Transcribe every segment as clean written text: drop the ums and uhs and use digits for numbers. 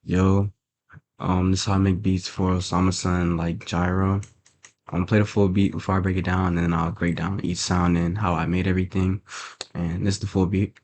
Yo, this is how I make beats for osamason like gyro. I'm gonna play the full beat before I break it down, and then I'll break down each sound and how I made everything. And this is the full beat.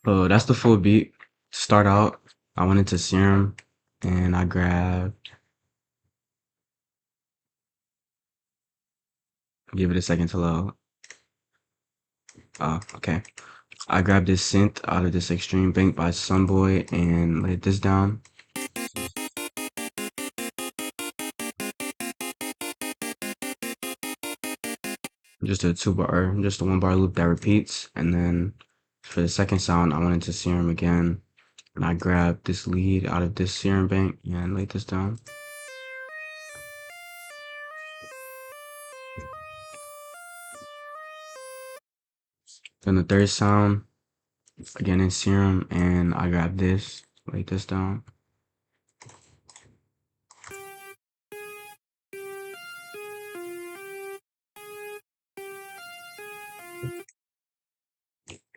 So that's the full beat. To start out, I went into Serum and I grabbed, give it a second to load. Okay. I grabbed this synth out of this Extreme Bank by Sunboy and laid this down. Just a 2 bar, just a 1 bar loop that repeats. And then for the second sound, I went into Serum again. And I grabbed this lead out of this Serum bank and laid this down. Then the third sound, again in Serum, and I grabbed this, laid this down.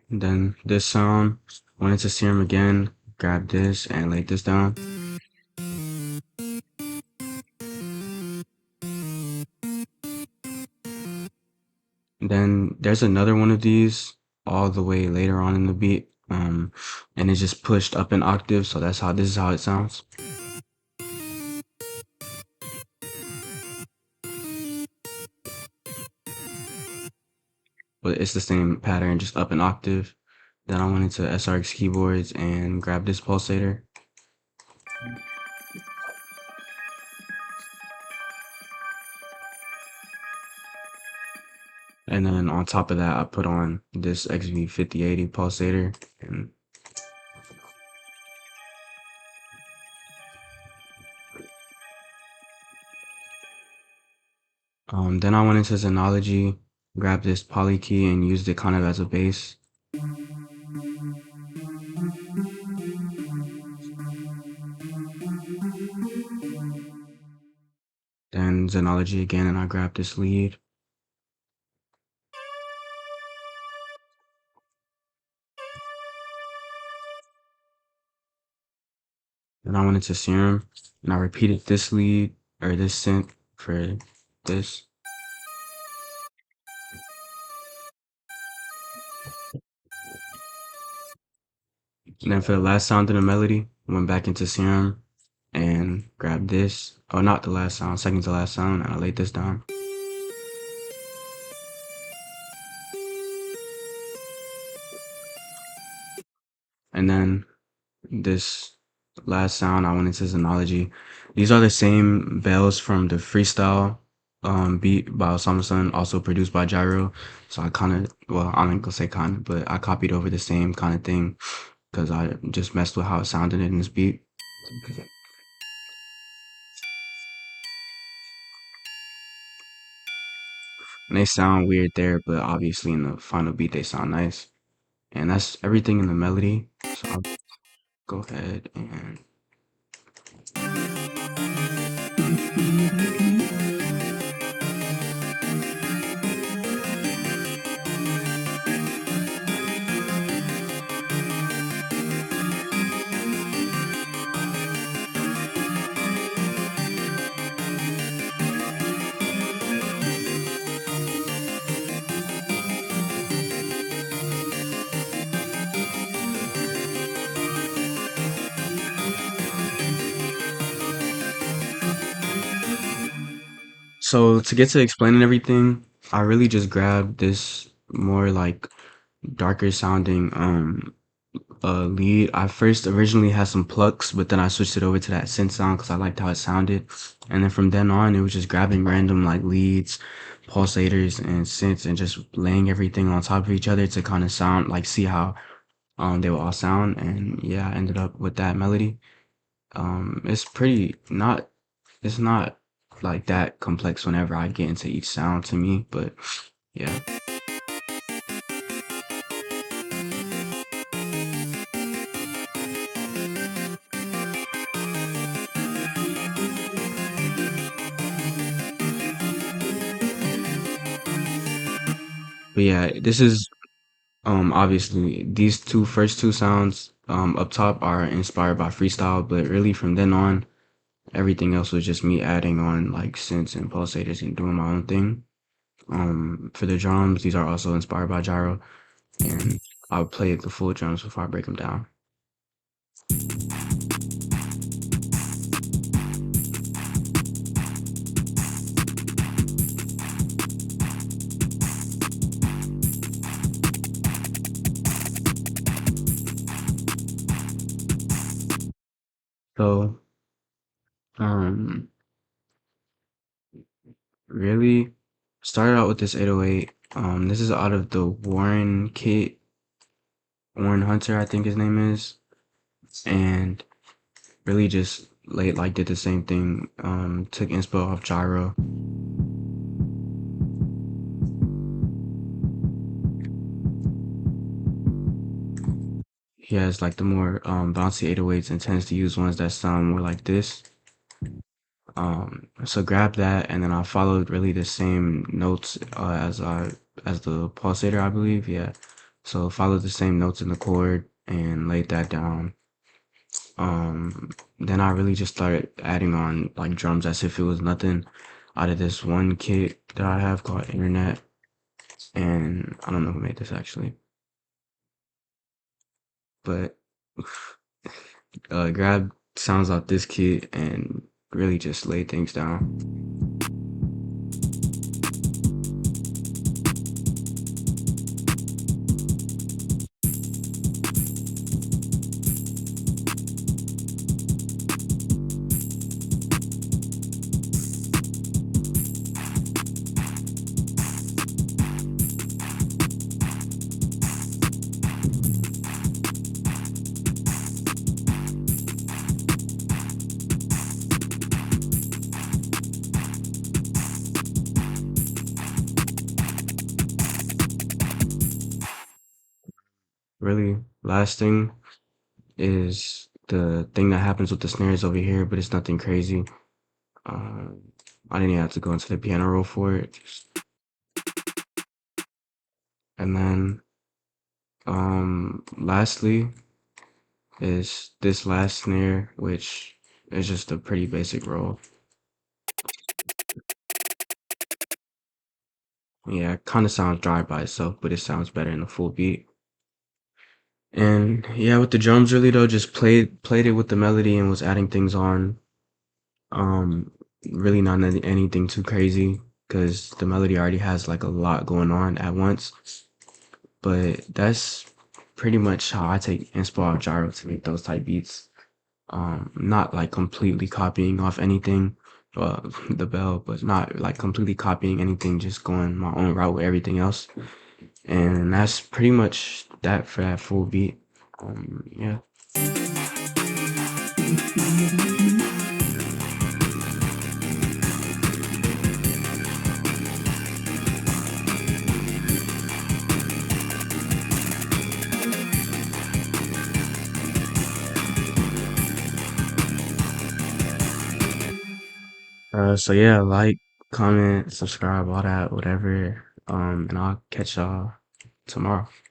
And then this sound, went into Serum again, grabbed this and laid this down. And then there's another one of these all the way later on in the beat, and it's just pushed up an octave, so this is how it sounds. But it's the same pattern, just up an octave. Then I went into SRX keyboards and grabbed this pulsator. And then on top of that, I put on this XV5080 pulsator. And then I went into Xenology, grabbed this poly key and used it kind of as a bass. Then Xenology again, and I grabbed this lead. Then I went into Serum, and I repeated this lead, or this synth, for this. And then for the last sound in the melody, I went back into Serum and grabbed this. Oh, not the last sound, second to last sound, and I laid this down. And then this last sound, I went into Xenology. These are the same bells from the freestyle beat by osamason, also produced by Gyro. So I kind of, well, I'm not gonna say kind of, but I copied over the same kind of thing because I just messed with how it sounded in this beat. And they sound weird there, but obviously in the final beat they sound nice. And that's everything in the melody. So I'll go ahead and so to get to explaining everything, I really just grabbed this more like darker sounding lead. I first originally had some plucks, but then I switched it over to that synth sound because I liked how it sounded. And then from then on, it was just grabbing random like leads, pulsators, and synths, and just laying everything on top of each other to kind of sound like see how they will all sound. And yeah, I ended up with that melody. It's pretty not it's not like that complex whenever I get into each sound to me, but yeah. But yeah, this is obviously these two first two sounds up top are inspired by freestyle, but really from then on, everything else was just me adding on like synths and pulsators and doing my own thing. For the drums, these are also inspired by gyro, and I'll play the full drums before I break them down. So, um, really started out with this 808. This is out of the Warren kit, Warren Hunter, I think his name is, and really just late like did the same thing. Took inspo off gyro. He has like the more bouncy 808s and tends to use ones that sound more like this. So grab that, and then I followed really the same notes as the pulsator, I believe. Yeah. So followed the same notes in the chord and laid that down. Then I really just started adding on like drums as if it was nothing out of this one kit that I have called Internet. And I don't know who made this actually, but grab sounds off this kit and really just lay things down. Really, last thing is the thing that happens with the snares over here, but it's nothing crazy. Um, I didn't even have to go into the piano roll for it. And then, lastly is this last snare, which is just a pretty basic roll. Yeah, it kind of sounds dry by itself, but it sounds better in a full beat. And yeah, with the drums really though, just played it with the melody and was adding things on. Um, really not anything too crazy because the melody already has like a lot going on at once. But that's pretty much how I take inspo off gyro to make those type beats. Not like completely copying off anything, the bell, but not like completely copying anything, just going my own route with everything else. And that's pretty much that for that full beat. Yeah. So yeah, like, comment, subscribe, all that, whatever. And I'll catch y'all tomorrow.